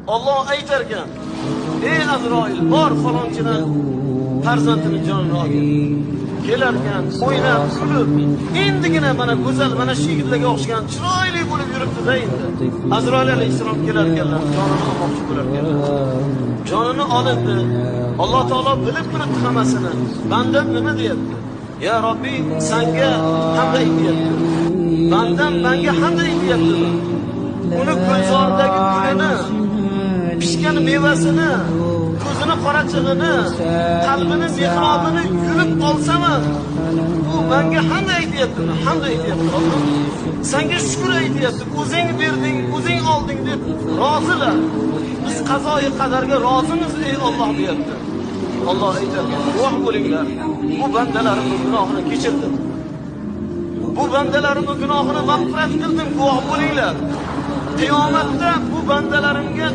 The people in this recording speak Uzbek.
Alloh aytar ekan, ey Azroil, bor falonchidan farzandini jonini olgin. Kelarkan, o'ynab, kulib, endigina mana go'zal, mana shu yigitlarga o'xshagan chiroyli bo'lib yuribdi-da endi. Azroil alayhisalom kelar ekanlar, jonini olmoqchi bo'lar ekanlar. Jonini olindi. Alloh taolo bilib turibdi hammasini. Bandam nima deyapti? Ya Robbi, senga hamd aytyapti. Bandam menga hamd aytyapti. Uni ko'zoridagi gulini, pishgan mevasini, ko'zini qorachig'ini, qalbini mehrobini yulib olsam, u menga hamd aytyapti, hamd aytyapti. Alloh senga shukr aytyapti. O'zing berding, o'zing olding deb rozilar. Biz qazoyi qadarga rozimiz ey Alloh deyapti. Alloh aytadi, guvoh bo'linglar. Bu bandalarimning gunohini kechirdim. Bu bandalarimning gunohini mag'firat qildim, guvoh bo'linglar. Qiyomatda bu bandalarimga